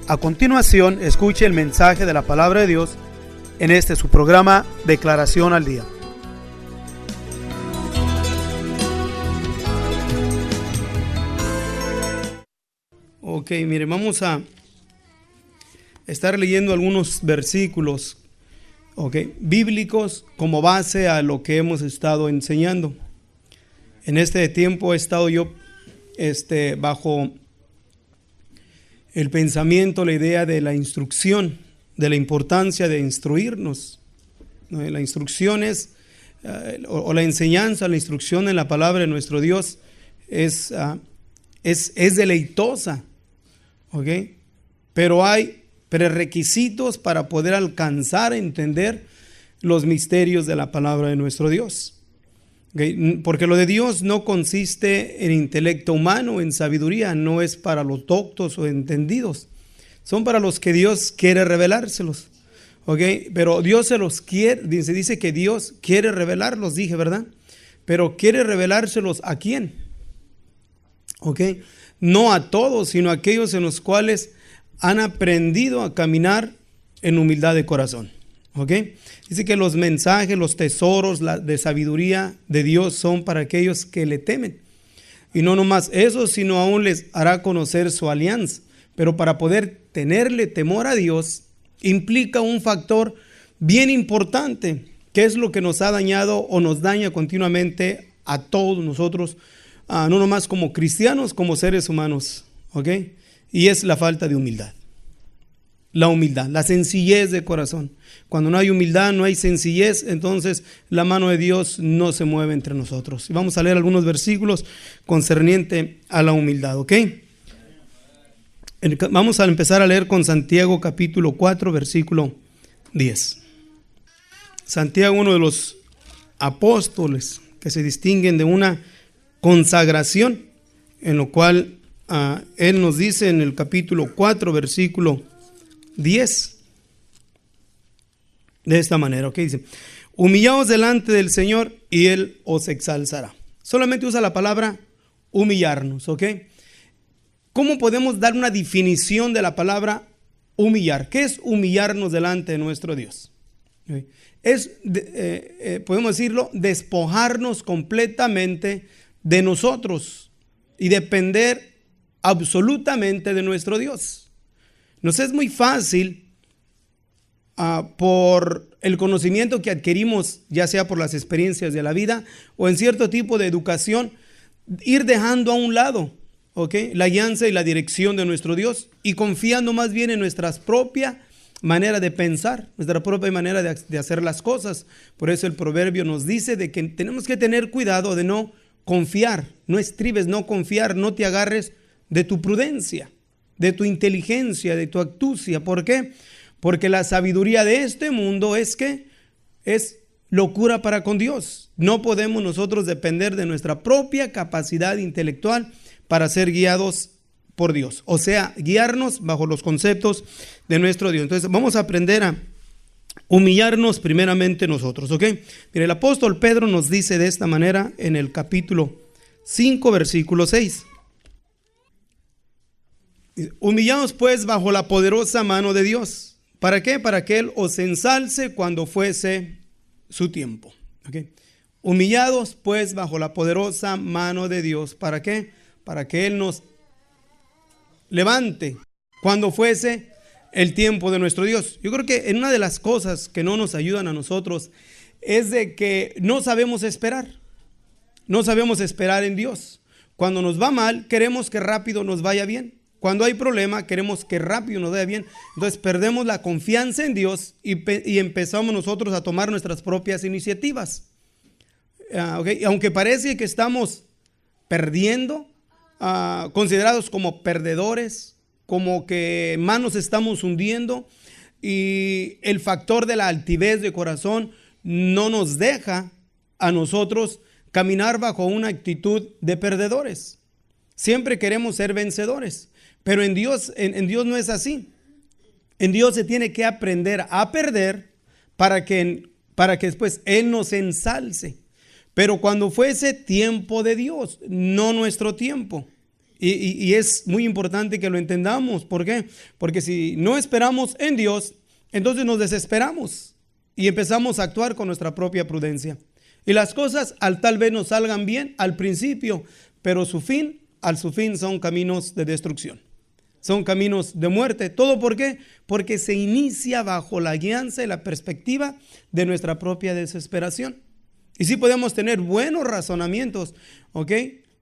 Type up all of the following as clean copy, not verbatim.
A continuación, escuche el mensaje de la palabra de Dios en su programa Declaración al Día. Ok, miren, vamos a estar leyendo algunos versículos bíblicos como base a lo que hemos estado enseñando. En este tiempo he estado yo bajo el pensamiento, la idea de la instrucción, de la importancia de instruirnos. La instrucción es, o la enseñanza, la instrucción en la palabra de nuestro Dios es deleitosa, pero hay prerequisitos para poder alcanzar a entender los misterios de la palabra de nuestro Dios. Porque lo de Dios no consiste en intelecto humano, en sabiduría, no es para los doctos o entendidos, son para los que Dios quiere revelárselos. Pero Dios se los quiere, dice que Dios quiere revelarlos, dije, ¿verdad? Pero quiere revelárselos ¿a quién? No a todos, sino a aquellos en los cuales han aprendido a caminar en humildad de corazón. Dice que los mensajes, los tesoros de sabiduría de Dios son para aquellos que le temen. Y no nomás eso, sino aún les hará conocer su alianza. Pero para poder tenerle temor a Dios implica un factor bien importante, que es lo que nos ha dañado o nos daña continuamente a todos nosotros, no nomás como cristianos, como seres humanos. Y es la falta de humildad. La humildad, la sencillez de corazón. Cuando no hay humildad, no hay sencillez, entonces la mano de Dios no se mueve entre nosotros. Y vamos a leer algunos versículos concerniente a la humildad, Vamos a empezar a leer con Santiago capítulo 4, versículo 10. Santiago, uno de los apóstoles que se distinguen de una consagración, en lo cual él nos dice en el capítulo 4, versículo 10, de esta manera, dice: humillaos delante del Señor y Él os exalzará. Solamente usa la palabra humillarnos, ¿Cómo podemos dar una definición de la palabra humillar? ¿Qué es humillarnos delante de nuestro Dios? Es, podemos decirlo, despojarnos completamente de nosotros y depender absolutamente de nuestro Dios. Nos es muy fácil, por el conocimiento que adquirimos, ya sea por las experiencias de la vida o en cierto tipo de educación, ir dejando a un lado la guianza y la dirección de nuestro Dios y confiando más bien en nuestra propia manera de pensar, nuestra propia manera de hacer las cosas. Por eso el proverbio nos dice de que tenemos que tener cuidado de no confiar, no estribes, no confiar, no te agarres de tu prudencia, de tu inteligencia, de tu astucia. ¿Por qué? Porque la sabiduría de este mundo es locura para con Dios. No podemos nosotros depender de nuestra propia capacidad intelectual para ser guiados por Dios. O sea, guiarnos bajo los conceptos de nuestro Dios. Entonces vamos a aprender a humillarnos primeramente nosotros, Mire, el apóstol Pedro nos dice de esta manera en el capítulo 5, versículo 6. Humillaos pues bajo la poderosa mano de Dios. ¿Para qué? Para que Él os ensalce cuando fuese su tiempo. Humillados pues bajo la poderosa mano de Dios. ¿Para qué? Para que Él nos levante cuando fuese el tiempo de nuestro Dios. Yo creo que en una de las cosas que no nos ayudan a nosotros es de que no sabemos esperar. No sabemos esperar en Dios. Cuando nos va mal, queremos que rápido nos vaya bien. Cuando hay problema, queremos que rápido nos vaya bien. Entonces perdemos la confianza en Dios y empezamos nosotros a tomar nuestras propias iniciativas. Aunque parece que estamos perdiendo, considerados como perdedores, como que más nos estamos hundiendo, y el factor de la altivez de corazón no nos deja a nosotros caminar bajo una actitud de perdedores. Siempre queremos ser vencedores. Pero en Dios no es así. En Dios se tiene que aprender a perder para que después Él nos ensalce. Pero cuando fuese tiempo de Dios, no nuestro tiempo. Y es muy importante que lo entendamos. ¿Por qué? Porque si no esperamos en Dios, entonces nos desesperamos y empezamos a actuar con nuestra propia prudencia. Y las cosas tal vez nos salgan bien al principio, pero al su fin son caminos de destrucción. Son caminos de muerte. ¿Todo por qué? Porque se inicia bajo la guianza y la perspectiva de nuestra propia desesperación. Y sí podemos tener buenos razonamientos, ¿ok?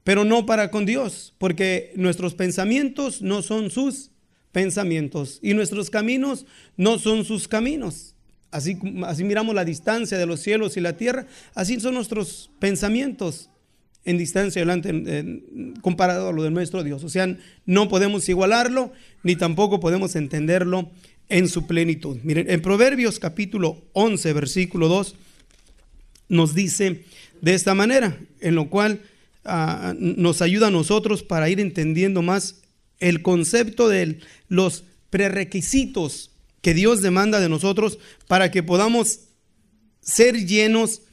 Pero no para con Dios, porque nuestros pensamientos no son sus pensamientos y nuestros caminos no son sus caminos. Así miramos la distancia de los cielos y la tierra, así son nuestros pensamientos en distancia delante, comparado a lo de nuestro Dios. O sea, no podemos igualarlo, ni tampoco podemos entenderlo en su plenitud. Miren, en Proverbios capítulo 11, versículo 2, nos dice de esta manera, en lo cual nos ayuda a nosotros para ir entendiendo más el concepto de los prerequisitos que Dios demanda de nosotros para que podamos ser llenos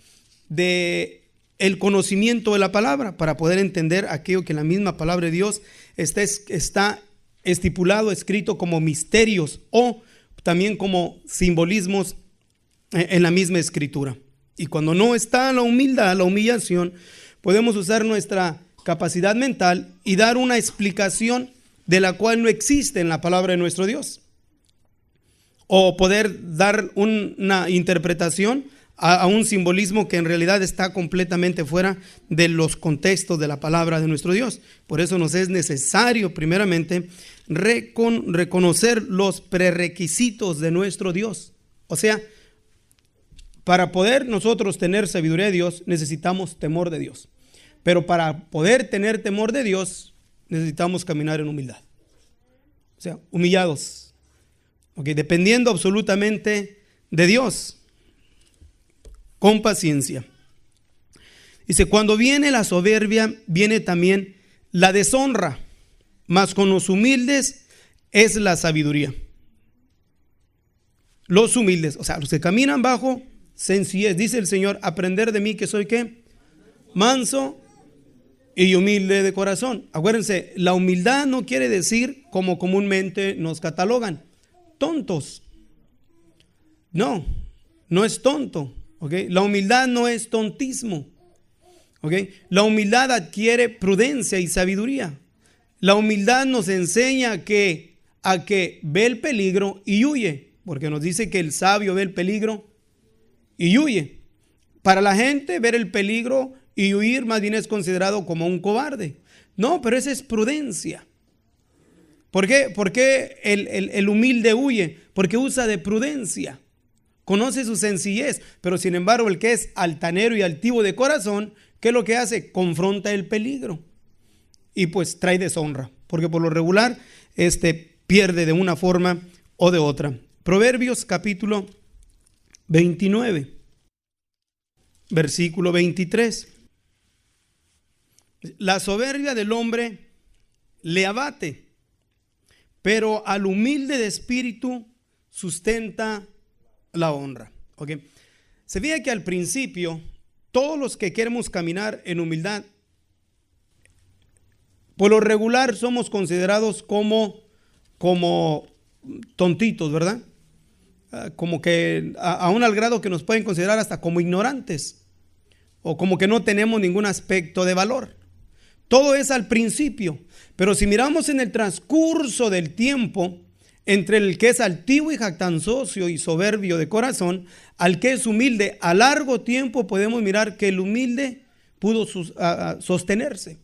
de el conocimiento de la palabra, para poder entender aquello que la misma palabra de Dios está estipulado, escrito como misterios o también como simbolismos en la misma escritura. Y cuando no está la humildad, la humillación, podemos usar nuestra capacidad mental y dar una explicación de la cual no existe en la palabra de nuestro Dios. O poder dar una interpretación a un simbolismo que en realidad está completamente fuera de los contextos de la palabra de nuestro Dios. Por eso nos es necesario primeramente reconocer los prerequisitos de nuestro Dios. O sea, para poder nosotros tener sabiduría de Dios necesitamos temor de Dios. Pero para poder tener temor de Dios necesitamos caminar en humildad. O sea, humillados. Okay, dependiendo absolutamente de Dios. Con paciencia. Dice, cuando viene la soberbia, viene también la deshonra, mas con los humildes es la sabiduría. Los humildes, o sea, los que caminan bajo sencillez, dice el Señor, aprender de mí que soy ¿qué? Manso y humilde de corazón. Acuérdense, la humildad no quiere decir, como comúnmente nos catalogan, tontos. No es tonto. Okay. La humildad no es tontismo. Okay. La humildad adquiere prudencia y sabiduría. La humildad nos enseña a que ve el peligro y huye, porque nos dice que el sabio ve el peligro y huye. Para la gente ver el peligro y huir más bien es considerado como un cobarde. No, pero esa es prudencia. ¿Por qué? Porque el humilde huye, porque usa de prudencia. Conoce su sencillez, pero sin embargo el que es altanero y altivo de corazón, ¿qué es lo que hace? Confronta el peligro y pues trae deshonra, porque por lo regular pierde de una forma o de otra. Proverbios capítulo 29, versículo 23. La soberbia del hombre le abate, pero al humilde de espíritu sustenta la honra. Okay. Se ve que al principio todos los que queremos caminar en humildad, por lo regular somos considerados como tontitos, ¿verdad? Como que aún al grado que nos pueden considerar hasta como ignorantes o como que no tenemos ningún aspecto de valor. Todo es al principio, pero si miramos en el transcurso del tiempo, entre el que es altivo y jactancioso y soberbio de corazón, al que es humilde, a largo tiempo podemos mirar que el humilde pudo sostenerse,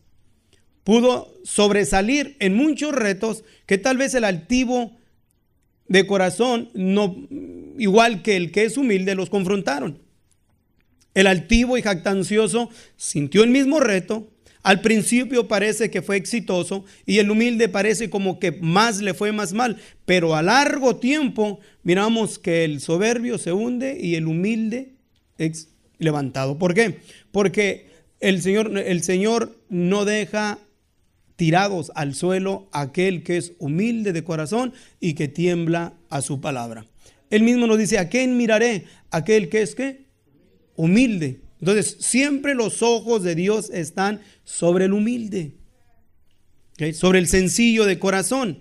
pudo sobresalir en muchos retos que tal vez el altivo de corazón, no, igual que el que es humilde, los confrontaron. El altivo y jactancioso sintió el mismo reto. Al principio parece que fue exitoso y el humilde parece como que más le fue más mal, pero a largo tiempo miramos que el soberbio se hunde y el humilde es levantado. ¿Por qué? Porque el Señor no deja tirados al suelo aquel que es humilde de corazón y que tiembla a su palabra. Él mismo nos dice, ¿a quién miraré? Aquel que es ¿qué? Humilde. Entonces, siempre los ojos de Dios están sobre el humilde. ¿ok? Sobre el sencillo de corazón.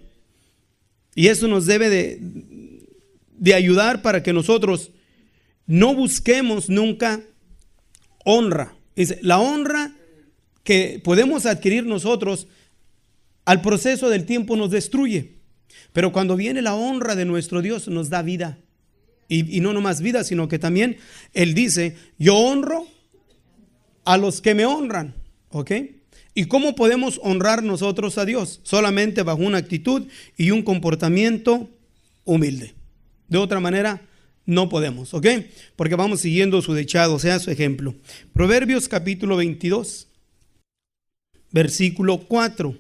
Y eso nos debe de ayudar para que nosotros no busquemos nunca honra. Dice, la honra que podemos adquirir nosotros al proceso del tiempo nos destruye. Pero cuando viene la honra de nuestro Dios nos da vida. Y no nomás vida, sino que también Él dice, yo honro a los que me honran. ¿Ok? ¿Y cómo podemos honrar nosotros a Dios? Solamente bajo una actitud y un comportamiento humilde. De otra manera, no podemos, ¿ok? Porque vamos siguiendo su dechado, o sea, su ejemplo. Proverbios capítulo 22, versículo 4.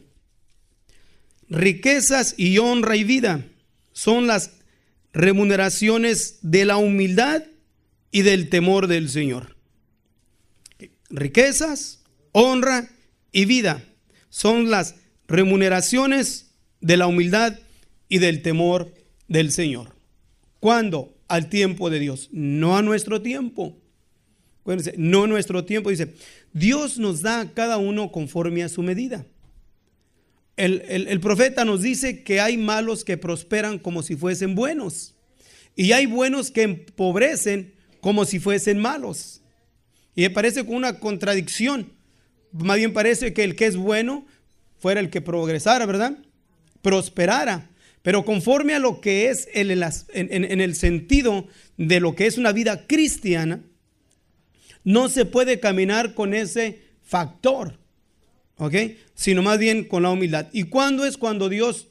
Riquezas y honra y vida son las remuneraciones de la humildad y del temor del Señor. Riquezas, honra y vida son las remuneraciones de la humildad y del temor del Señor. ¿Cuándo? Al tiempo de Dios, no a nuestro tiempo. Acuérdense, no a nuestro tiempo. Dice, Dios nos da a cada uno conforme a su medida. El profeta nos dice que hay malos que prosperan como si fuesen buenos. Y hay buenos que empobrecen como si fuesen malos. Y me parece como una contradicción. Más bien parece que el que es bueno fuera el que progresara, ¿verdad? Prosperara. Pero conforme a lo que es en el sentido de lo que es una vida cristiana, no se puede caminar con ese factor, ¿ok? Sino más bien con la humildad. ¿Y cuándo es cuando Dios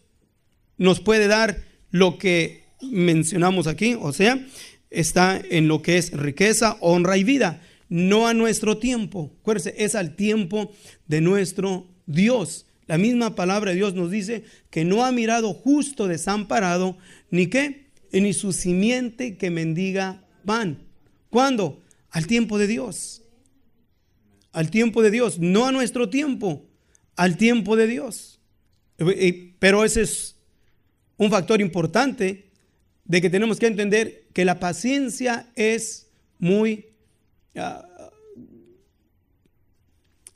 nos puede dar lo que mencionamos aquí? O sea, está en lo que es riqueza, honra y vida. No a nuestro tiempo. Acuérdense, es al tiempo de nuestro Dios. La misma palabra de Dios nos dice que no ha mirado justo desamparado, ni qué, ni su simiente que mendiga pan. ¿Cuándo? Al tiempo de Dios. Al tiempo de Dios, no a nuestro tiempo, al tiempo de Dios. Pero ese es un factor importante de que tenemos que entender que la paciencia es muy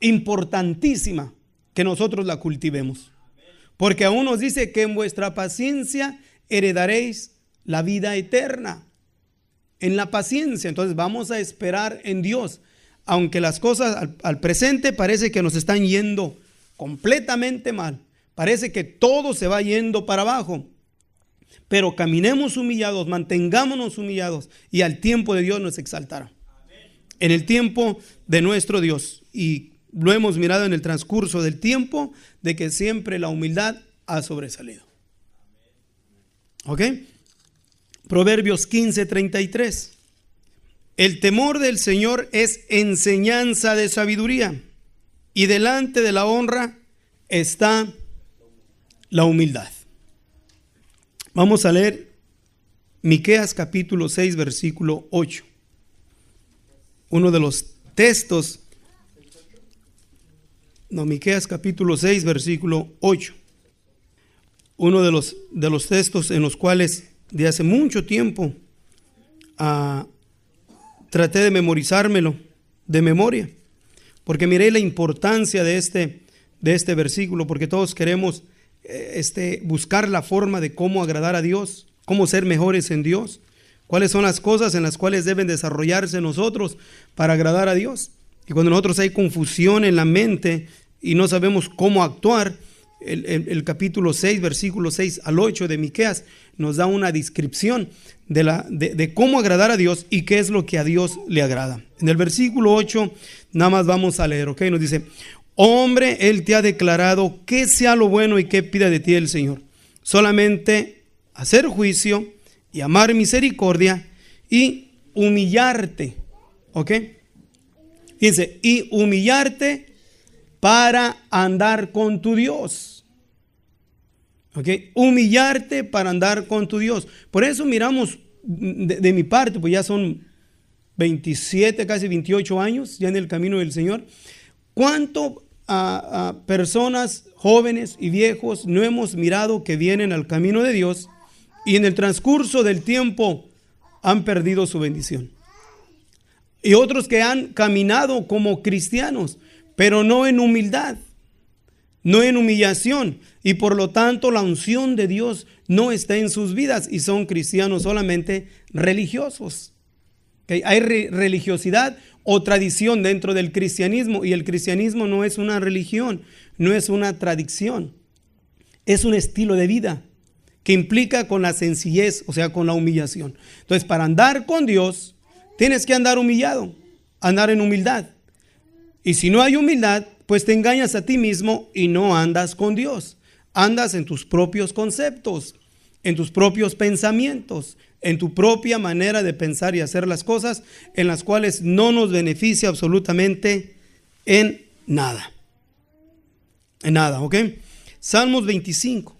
importantísima que nosotros la cultivemos. Porque aún nos dice que en vuestra paciencia heredaréis la vida eterna. En la paciencia, entonces vamos a esperar en Dios. Aunque las cosas al presente parece que nos están yendo completamente mal. Parece que todo se va yendo para abajo. Pero caminemos humillados, mantengámonos humillados y al tiempo de Dios nos exaltará. En el tiempo de nuestro Dios. Y lo hemos mirado en el transcurso del tiempo de que siempre la humildad ha sobresalido. ¿Ok? Proverbios 15:33. El temor del Señor es enseñanza de sabiduría y delante de la honra está la humildad. Vamos a leer Miqueas capítulo 6 versículo 8. Uno de los textos. Miqueas capítulo 6 versículo 8. Uno de los textos en los cuales de hace mucho tiempo traté de memorizármelo de memoria, porque miré la importancia de este versículo, porque todos queremos buscar la forma de cómo agradar a Dios, cómo ser mejores en Dios, cuáles son las cosas en las cuales deben desarrollarse nosotros para agradar a Dios. Y cuando nosotros hay confusión en la mente y no sabemos cómo actuar, el capítulo 6, versículo 6 al 8 de Miqueas nos da una descripción de cómo agradar a Dios y qué es lo que a Dios le agrada. En el versículo 8 nada más vamos a leer, ¿ok? Nos dice, hombre, Él te ha declarado qué sea lo bueno y qué pida de ti el Señor. Solamente hacer juicio y amar misericordia y humillarte, ¿ok? Dice, y humillarte para andar con tu Dios. ¿Ok? Humillarte para andar con tu Dios. Por eso miramos de mi parte, pues ya son 27, casi 28 años ya en el camino del Señor. ¿Cuánto personas jóvenes y viejos no hemos mirado que vienen al camino de Dios y en el transcurso del tiempo han perdido su bendición? Y otros que han caminado como cristianos, pero no en humildad. no en humillación, y por lo tanto la unción de Dios no está en sus vidas y son cristianos solamente religiosos. ¿Okay? Hay religiosidad o tradición dentro del cristianismo, y el cristianismo no es una religión, no es una tradición, es un estilo de vida que implica con la sencillez, o sea, con la humillación. Entonces, para andar con Dios, tienes que andar humillado, andar en humildad. Y si no hay humildad, pues te engañas a ti mismo y no andas con Dios. Andas en tus propios conceptos, en tus propios pensamientos, en tu propia manera de pensar y hacer las cosas, en las cuales no nos beneficia absolutamente en nada. En nada, ¿ok? Salmos 25,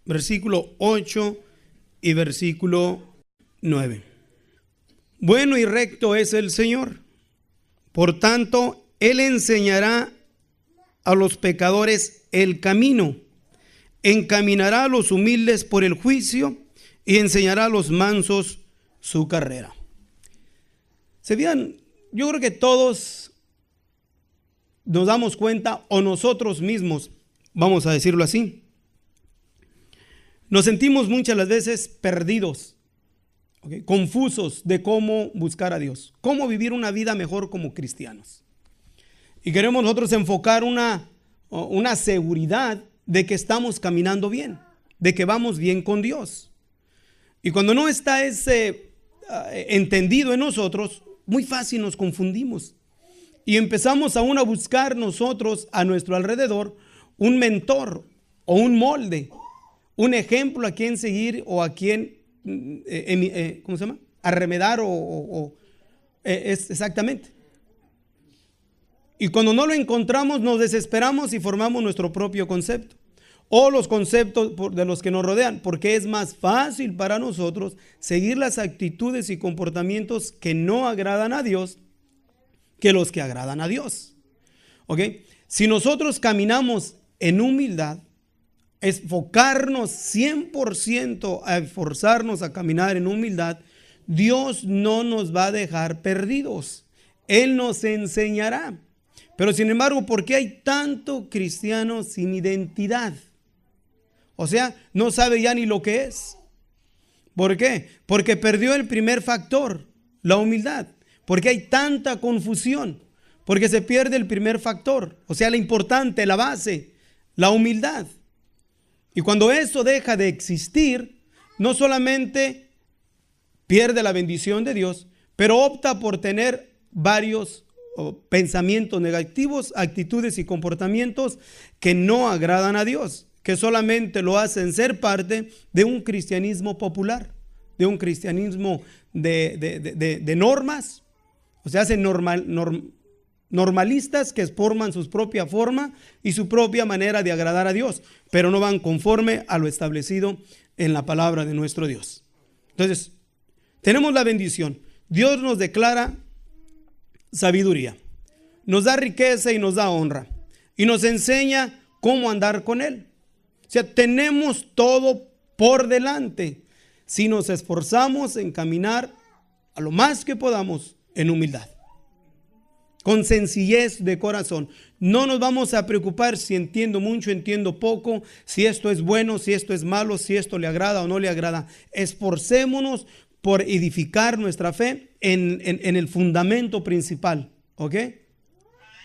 versículo 8 y versículo 9. Bueno y recto es el Señor, por tanto, Él enseñará a los pecadores el camino, encaminará a los humildes por el juicio y enseñará a los mansos su carrera. ¿Se fijan? Yo creo que todos nos damos cuenta, o nosotros mismos, vamos a decirlo así, nos sentimos muchas las veces perdidos, ¿okay? Confusos de cómo buscar a Dios, cómo vivir una vida mejor como cristianos. Y queremos nosotros enfocar una seguridad de que estamos caminando bien, de que vamos bien con Dios. Y cuando no está ese entendido en nosotros, muy fácil nos confundimos. Y empezamos aún a buscar nosotros a nuestro alrededor un mentor o un molde, un ejemplo a quien seguir o a quien, ¿cómo se llama? Arremedar exactamente. Y cuando no lo encontramos, nos desesperamos y formamos nuestro propio concepto o los conceptos de los que nos rodean, porque es más fácil para nosotros seguir las actitudes y comportamientos que no agradan a Dios que los que agradan a Dios. ¿Ok? Si nosotros caminamos en humildad, enfocarnos 100% a esforzarnos a caminar en humildad, Dios no nos va a dejar perdidos. Él nos enseñará. Pero sin embargo, ¿por qué hay tanto cristiano sin identidad? O sea, no sabe ya ni lo que es. ¿Por qué? Porque perdió el primer factor, la humildad. Porque hay tanta confusión. Porque se pierde el primer factor, o sea, la importante, la base, la humildad. Y cuando eso deja de existir, no solamente pierde la bendición de Dios, pero opta por tener varios pensamientos negativos, actitudes y comportamientos que no agradan a Dios, que solamente lo hacen ser parte de un cristianismo popular, de un cristianismo de normas, o sea, hacen normalistas que forman su propia forma y su propia manera de agradar a Dios, pero no van conforme a lo establecido en la palabra de nuestro Dios. Entonces, tenemos la bendición. Dios nos declara sabiduría, nos da riqueza y nos da honra y nos enseña cómo andar con Él. O sea, tenemos todo por delante si nos esforzamos en caminar a lo más que podamos en humildad, con sencillez de corazón. No nos vamos a preocupar si entiendo mucho, entiendo poco, si esto es bueno, si esto es malo, si esto le agrada o no le agrada. Esforcémonos por edificar nuestra fe en el fundamento principal, ¿ok?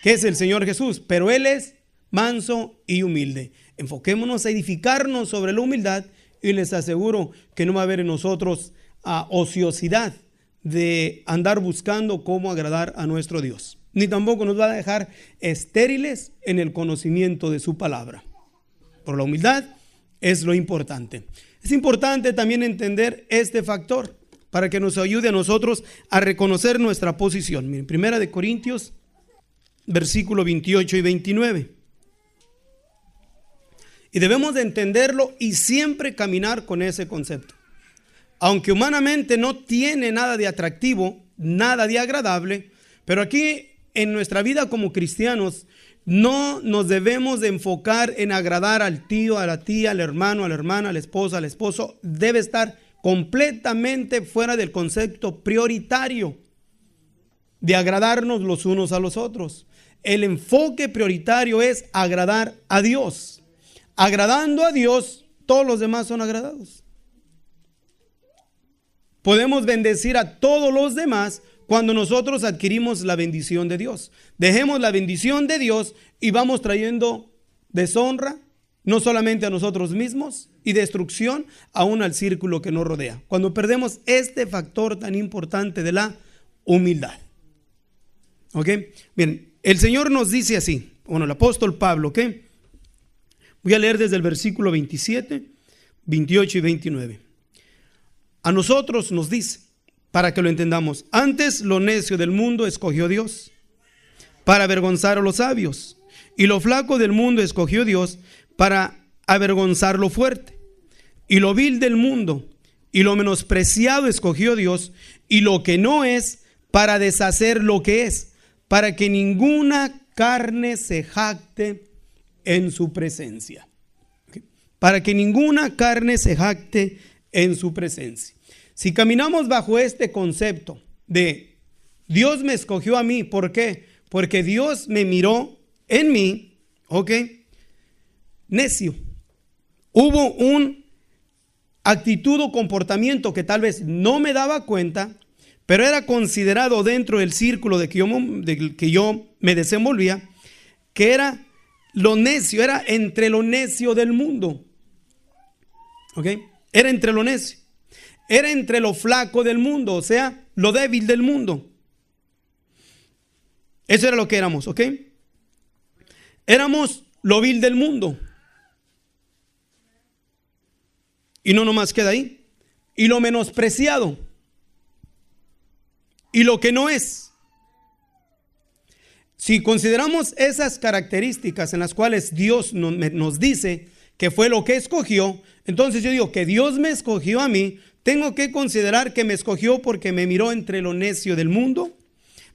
Que es el Señor Jesús, pero Él es manso y humilde. Enfoquémonos a edificarnos sobre la humildad y les aseguro que no va a haber en nosotros ociosidad de andar buscando cómo agradar a nuestro Dios. Ni tampoco nos va a dejar estériles en el conocimiento de su palabra. Por la humildad es lo importante. Es importante también entender este factor para que nos ayude a nosotros a reconocer nuestra posición. Miren, 1 Corintios, versículo 28 y 29. Y debemos de entenderlo y siempre caminar con ese concepto. Aunque humanamente no tiene nada de atractivo, nada de agradable, pero aquí en nuestra vida como cristianos no nos debemos de enfocar en agradar al tío, a la tía, al hermano, a la hermana, a la esposa, al esposo. Debe estar completamente fuera del concepto prioritario de agradarnos los unos a los otros. el enfoque prioritario es agradar a Dios. Agradando a Dios, todos los demás son agradados. Podemos bendecir a todos los demás cuando nosotros adquirimos la bendición de Dios. Dejemos la bendición de Dios y vamos trayendo deshonra, no solamente a nosotros mismos, y destrucción aún al círculo que nos rodea. Cuando perdemos este factor tan importante de la humildad. ¿Ok? Bien, el Señor nos dice así, bueno, el apóstol Pablo, ¿ok? Voy a leer desde el versículo 27, 28 y 29. A nosotros nos dice, para que lo entendamos, antes lo necio del mundo escogió Dios para avergonzar a los sabios, y lo flaco del mundo escogió Dios para avergonzar lo fuerte, y lo vil del mundo y lo menospreciado escogió Dios, y lo que no es, para deshacer lo que es, para que ninguna carne se jacte en su presencia. ¿Okay? Para que ninguna carne se jacte en su presencia. Si caminamos bajo este concepto de Dios me escogió a mí, ¿por qué? Porque Dios me miró en mí, ¿ok? Necio. Hubo un actitud o comportamiento que tal vez no me daba cuenta, pero era considerado dentro del círculo del que yo me desenvolvía, que era lo necio, era entre lo necio del mundo. ¿Ok? Era entre lo necio. Era entre lo flaco del mundo, o sea, lo débil del mundo. Eso era lo que éramos, ¿ok? Éramos lo vil del mundo. Y no nomás queda ahí. Y lo menospreciado. Y lo que no es. Si consideramos esas características en las cuales Dios nos dice que fue lo que escogió, entonces yo digo que Dios me escogió a mí. Tengo que considerar que me escogió porque me miró entre lo necio del mundo,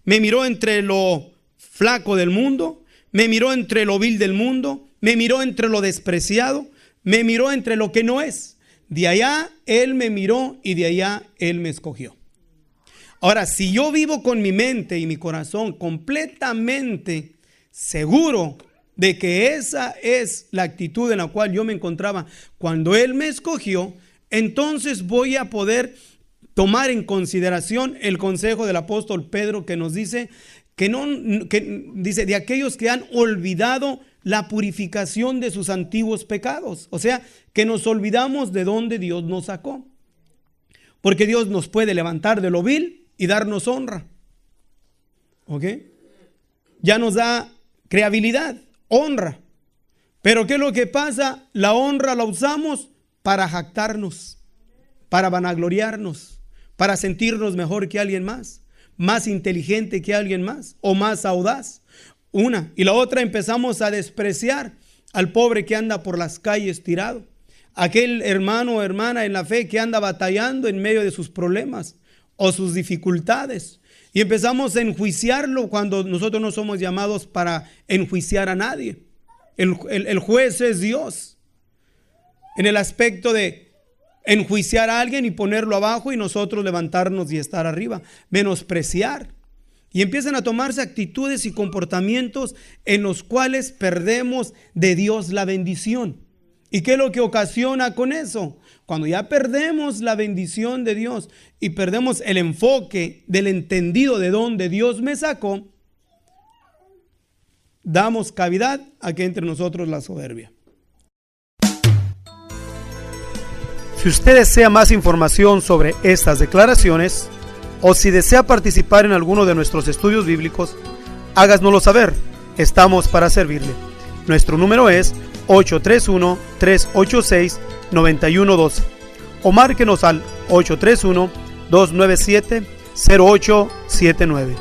me miró entre lo flaco del mundo, me miró entre lo vil del mundo, me miró entre lo despreciado, me miró entre lo que no es. De allá Él me miró y de allá Él me escogió. Ahora, si yo vivo con mi mente y mi corazón completamente seguro de que esa es la actitud en la cual yo me encontraba cuando Él me escogió, entonces voy a poder tomar en consideración el consejo del apóstol Pedro que nos dice que dice de aquellos que han olvidado la purificación de sus antiguos pecados. O sea, que nos olvidamos de dónde Dios nos sacó. Porque Dios nos puede levantar de lo vil y darnos honra. ¿Ok? Ya nos da creabilidad, honra. Pero ¿qué es lo que pasa? La honra la usamos para jactarnos, para vanagloriarnos, para sentirnos mejor que alguien más inteligente que alguien más o más audaz. Una y la otra empezamos a despreciar al pobre que anda por las calles tirado, aquel hermano o hermana en la fe que anda batallando en medio de sus problemas o sus dificultades, y empezamos a enjuiciarlo cuando nosotros no somos llamados para enjuiciar a nadie. El juez es Dios. En el aspecto de enjuiciar a alguien y ponerlo abajo y nosotros levantarnos y estar arriba, menospreciar. Y empiezan a tomarse actitudes y comportamientos en los cuales perdemos de Dios la bendición. ¿Y qué es lo que ocasiona con eso? Cuando ya perdemos la bendición de Dios y perdemos el enfoque del entendido de dónde Dios me sacó, damos cavidad a que entre nosotros la soberbia. Si usted desea más información sobre estas declaraciones o si desea participar en alguno de nuestros estudios bíblicos, háganoslo saber. Estamos para servirle. Nuestro número es 831-386-9112 o márquenos al 831-297-0879.